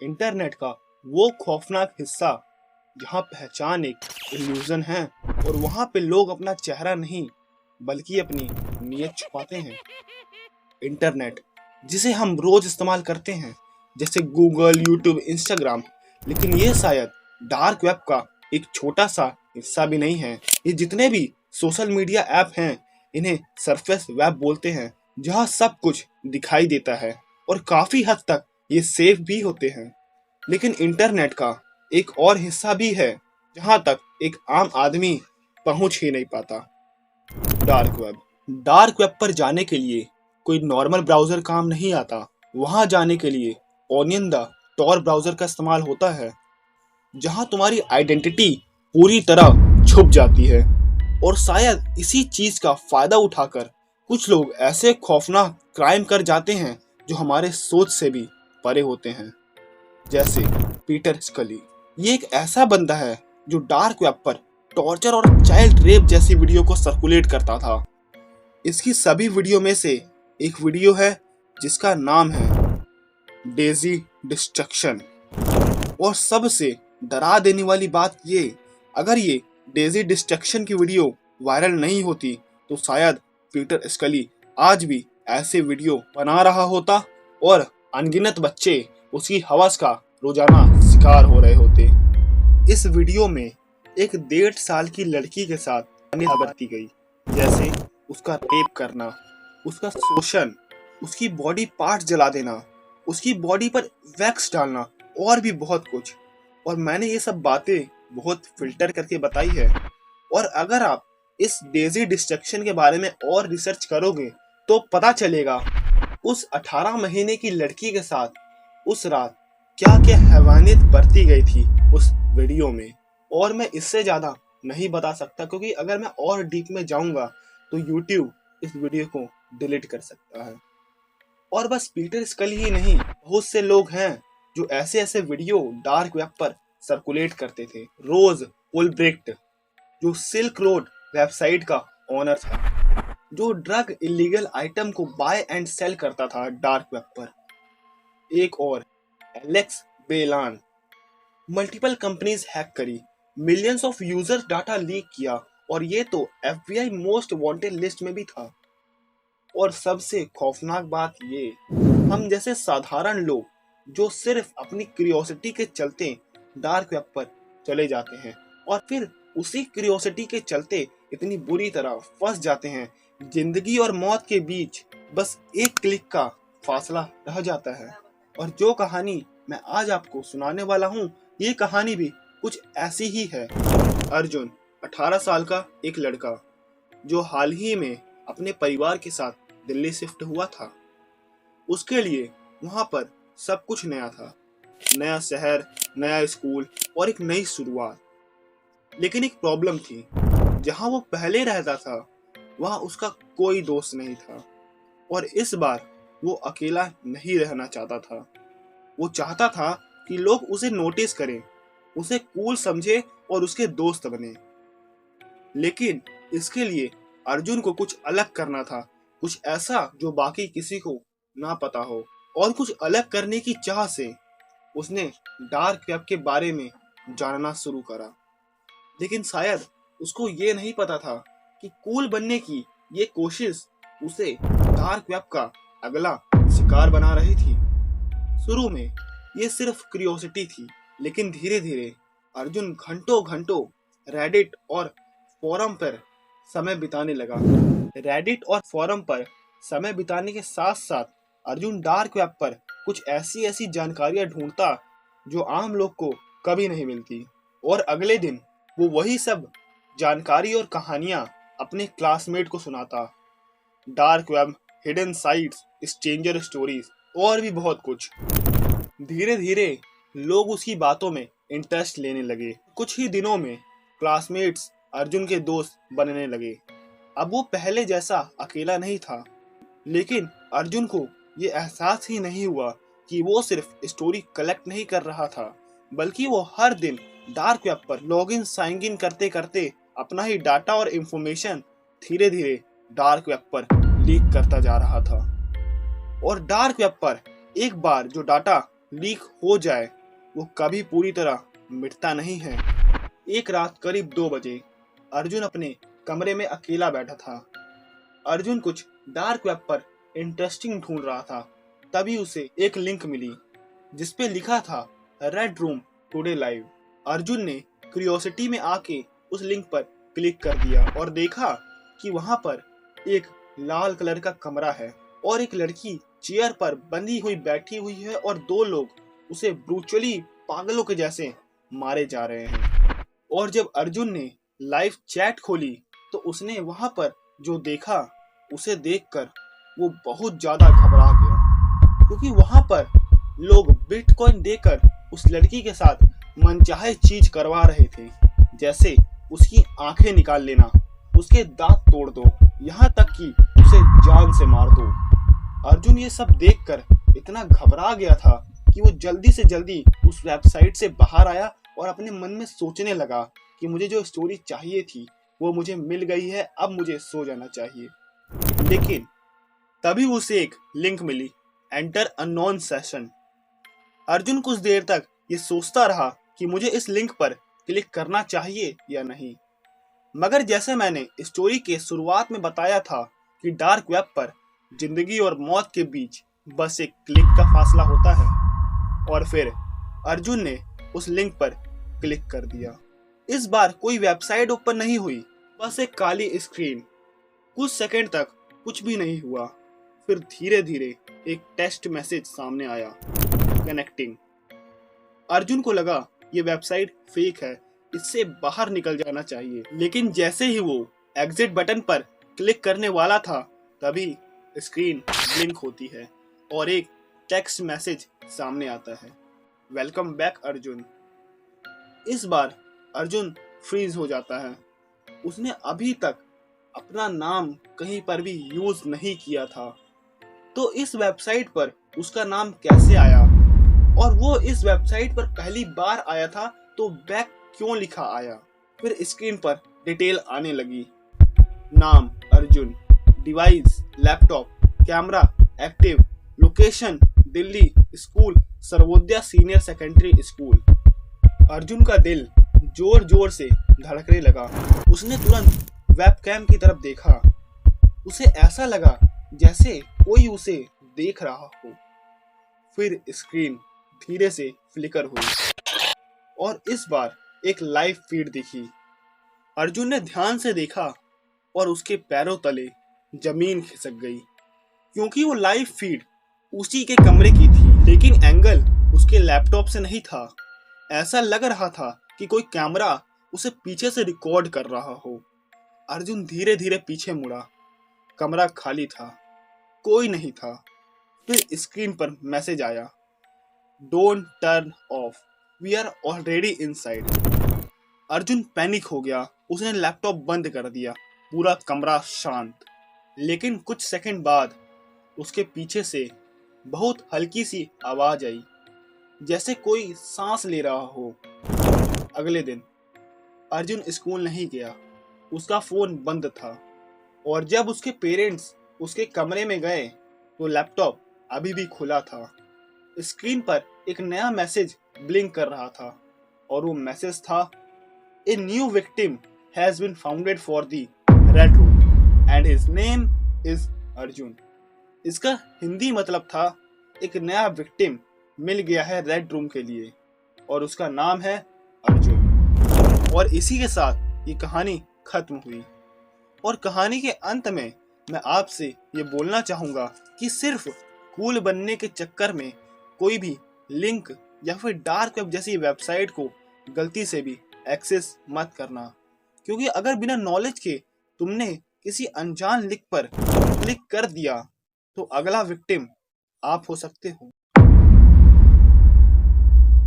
Internet का वो खौफनाक हिस्सा जहां पहचान एक इल्यूजन है और वहां पे लोग अपना चेहरा नहीं बल्कि अपनी नीयत छुपाते हैं। इंटरनेट जिसे हम रोज इस्तेमाल करते हैं जैसे गूगल, यूट्यूब, इंस्टाग्राम, लेकिन ये शायद डार्क वेब का एक छोटा सा हिस्सा भी नहीं है। ये जितने भी सोशल मीडिया ऐप हैं इन्हें सरफेस वेब बोलते हैं, जहां सब कुछ दिखाई देता है और काफी हद तक ये सेफ भी होते हैं। लेकिन इंटरनेट का एक और हिस्सा भी है जहां तक एक आम आदमी पहुंच ही नहीं पाता, डार्क वेब। डार्क वेब पर जाने के लिए कोई नॉर्मल ब्राउजर काम नहीं आता। वहां जाने के लिए ओनियन द टॉर ब्राउजर का इस्तेमाल होता है, जहां तुम्हारी आइडेंटिटी पूरी तरह छुप जाती है। और शायद इसी चीज का फायदा उठाकर कुछ लोग ऐसे खौफनाक क्राइम कर जाते हैं जो हमारे सोच से भी परे होते हैं, जैसे पीटर स्कली। ये एक ऐसा बंदा है जो डार्क वेब पर टॉर्चर और चाइल्ड रेप जैसी वीडियो को सर्कुलेट करता था। इसकी सभी वीडियो में से एक वीडियो है जिसका नाम है डेजी डिस्ट्रक्शन। और सबसे डरा देने वाली बात ये, अगर ये डेजी डिस्ट्रक्शन की वीडियो वायरल नहीं होती तो शायद पीटर स्कली आज भी ऐसे वीडियो बना रहा होता और अनगिनत बच्चे उसकी हवस का रोजाना शिकार हो रहे होते। इस वीडियो में एक 1.5 साल की लड़की के साथ बरती गई, जैसे उसका रेप करना, उसका शोषण, उसकी बॉडी पार्ट्स जला देना, उसकी बॉडी पर वैक्स डालना और भी बहुत कुछ। और मैंने ये सब बातें बहुत फिल्टर करके बताई है। और अगर आप इस डेजी डिस्ट्रक्शन के बारे में और रिसर्च करोगे तो पता चलेगा उस 18 महीने की लड़की के साथ उस रात क्या क्या हैवानियत बरती गई थी उस वीडियो में। और मैं इससे ज्यादा नहीं बता सकता, क्योंकि अगर मैं और डीप में जाऊंगा तो यूट्यूब इस वीडियो को डिलीट कर सकता है। और बस पीटर स्कली ही नहीं, बहुत से लोग हैं जो ऐसे ऐसे वीडियो डार्क वेब पर सर्कुलेट करते थे। रोज उल्ब्रेक्ट, जो सिल्क रोड वेबसाइट का ओनर था, जो ड्रग इलीगल आइटम को बाय एंड सेल करता था डार्क वेब पर। एक और एलेक्स बेलान, मल्टीपल कंपनीज हैक करी, millions of users data leak किया, और ये तो FBI मोस्ट वांटेड लिस्ट में भी था। और सबसे खौफनाक बात ये, हम जैसे साधारण लोग जो सिर्फ अपनी क्यूरियोसिटी के चलते डार्क वेब पर चले जाते हैं और फिर उसी क्यूरियोसिटी के चलते इतनी बुरी तरह फंस जाते हैं, जिंदगी और मौत के बीच बस एक क्लिक का फासला रह जाता है। और जो कहानी मैं आज आपको सुनाने वाला हूँ, ये कहानी भी कुछ ऐसी ही है। अर्जुन 18 साल का एक लड़का जो हाल ही में अपने परिवार के साथ दिल्ली शिफ्ट हुआ था। उसके लिए वहां पर सब कुछ नया था, नया शहर, नया स्कूल और एक नई शुरुआत। लेकिन एक प्रॉब्लम थी, जहां वो पहले रहता था वहां उसका कोई दोस्त नहीं था। और इस बार वो अकेला नहीं रहना चाहता था। वो चाहता था कि लोग उसे नोटिस करें, उसे कूल समझे और उसके दोस्त बने। लेकिन इसके लिए अर्जुन को कुछ अलग करना था, कुछ ऐसा जो बाकी किसी को ना पता हो। और कुछ अलग करने की चाह से उसने डार्क वेब के बारे में जानना शुरू करा। लेकिन शायद उसको ये नहीं पता था कि कूल बनने की ये कोशिश उसे डार्क वेब का अगला शिकार बना रही थी। शुरू में ये सिर्फ क्यूरियोसिटी थी, लेकिन धीरे धीरे अर्जुन घंटों घंटों रेडिट और फोरम पर समय बिताने लगा। रेडिट और फोरम पर समय बिताने के साथ साथ अर्जुन डार्क वेब पर कुछ ऐसी ऐसी जानकारियां ढूंढता जो आम लोग को कभी नहीं मिलती। और अगले दिन वो वही सब जानकारी और कहानियां अपने क्लासमेट को सुनाता। Dark web, hidden sites, stranger stories और भी बहुत कुछ। धीरे धीरे लोग उसकी बातों में इंटरेस्ट लेने लगे। कुछ ही दिनों में क्लासमेट्स अर्जुन के दोस्त बनने लगे। अब वो पहले जैसा अकेला नहीं था, लेकिन अर्जुन को ये एहसास ही नहीं हुआ कि वो सिर्फ स्टोरी कलेक्ट नहीं कर रहा था, बल्कि वो हर दिन डार्क वेब पर लॉगिन साइन इन करते करते अपना ही डाटा और इंफॉर्मेशन धीरे धीरे डार्क वेब पर लीक करता जा रहा था। और डार्क वेब पर एक बार जो डाटा लीक हो जाए वो कभी पूरी तरह मिटता नहीं है। एक रात करीब 2 बजे अर्जुन अपने कमरे में अकेला बैठा था। अर्जुन कुछ डार्क वेब पर इंटरेस्टिंग ढूंढ रहा था। तभी उसे एक लिंक मिली जिसपे लिखा था red room today live. Arjun ने क्यूरियोसिटी में आके उस लिंक पर क्लिक कर दिया और देखा कि वहां पर एक लाल कलर का कमरा है और एक लड़की चेयर पर बंधी हुई बैठी हुई है और 2 लोग उसे ब्रूचुअली पागलों के जैसे मारे जा रहे हैं। और जब अर्जुन ने लाइव चैट खोली तो उसने वहां पर जो देखा उसे देखकर वो बहुत ज्यादा घबरा गया, क्योंकि वहां पर लोग बिटकॉइन देकर उस लड़की के साथ मनचाहे चीज करवा रहे थे, जैसे उसकी आंखें निकाल लेना, उसके दांत तोड़ दो, यहाँ तक कि उसे जान से मार दो। अर्जुन ये सब देखकर इतना घबरा गया था कि वो जल्दी से जल्दी उस वेबसाइट से बाहर आया और अपने मन में सोचने लगा कि मुझे जो स्टोरी चाहिए थी वो मुझे मिल गई है, अब मुझे सो जाना चाहिए। लेकिन तभी उसे एक लिंक मिली, एंटर अननोन सेशन। अर्जुन कुछ देर तक ये सोचता रहा कि मुझे इस लिंक पर क्लिक करना चाहिए या नहीं, मगर जैसे मैंने स्टोरी के शुरुआत में बताया था कि डार्क वेब पर जिंदगी और मौत के बीच बस एक क्लिक का फासला होता है। और फिर अर्जुन ने उस लिंक पर क्लिक कर दिया। इस बार कोई वेबसाइट ओपन नहीं हुई, बस एक काली स्क्रीन। कुछ सेकंड तक कुछ भी नहीं हुआ, फिर धीरे धीरे एक टेक्स्ट मैसेज सामने आया, कनेक्टिंग। अर्जुन को लगा ये वेबसाइट फेक है, इससे बाहर निकल जाना चाहिए। लेकिन जैसे ही वो एग्जिट बटन पर क्लिक करने वाला था तभी स्क्रीन ब्लिंक होती है और एक टेक्स्ट मैसेज सामने आता है, वेलकम बैक अर्जुन। इस बार अर्जुन फ्रीज हो जाता है। उसने अभी तक अपना नाम कहीं पर भी यूज नहीं किया था, तो इस वेबसाइट पर उसका नाम कैसे आया, और वो इस वेबसाइट पर पहली बार आया था तो बैक क्यों लिखा आया। फिर स्क्रीन पर डिटेल आने लगी, नाम Arjun, device laptop, camera active, location Delhi, school Sarvodaya senior secondary school. Arjun का दिल जोर जोर से धड़कने लगा। उसने तुरंत वेबकैम की तरफ देखा। उसे ऐसा लगा जैसे कोई उसे देख रहा हो। फिर स्क्रीन धीरे से फ्लिकर हुई और इस बार एक लाइव फीड दिखी। अर्जुन ने ध्यान से देखा और उसके पैरों तले जमीन खिसक गई, क्योंकि वो लाइव फीड उसी के कमरे की थी, लेकिन एंगल उसके लैपटॉप से नहीं था। ऐसा लग रहा था कि कोई कैमरा उसे पीछे से रिकॉर्ड कर रहा हो। अर्जुन धीरे धीरे पीछे मुड़ा। कमरा खाली था, कोई नहीं था। फिर स्क्रीन पर मैसेज आया, don't turn off, we are already inside. Arjun panic हो गया। उसने लैपटॉप बंद कर दिया। पूरा कमरा शांत। लेकिन कुछ सेकंड बाद उसके पीछे से बहुत हल्की सी आवाज आई, जैसे कोई सांस ले रहा हो। अगले दिन अर्जुन स्कूल नहीं गया। उसका फोन बंद था और जब उसके पेरेंट्स उसके कमरे में गए तो लैपटॉप अभी भी खुला था। स्क्रीन पर एक नया मैसेज ब्लिंक कर रहा था और वो मैसेज था, a new victim has been founded for the red room and his name is Arjun. इसका हिंदी मतलब था, एक नया विक्टिम मिल गया है रेड रूम के लिए और उसका नाम है अर्जुन। और इसी के साथ ये कहानी खत्म हुई। और कहानी के अंत में मैं आपसे ये बोलना चाहूंगा कि सिर्फ कूल बनने के चक्कर में कोई भी लिंक या फिर डार्क वेब जैसी वेबसाइट को गलती से भी एक्सेस मत करना, क्योंकि अगर बिना नॉलेज के तुमने किसी अनजान लिंक पर क्लिक कर दिया तो अगला विक्टिम आप हो सकते हो।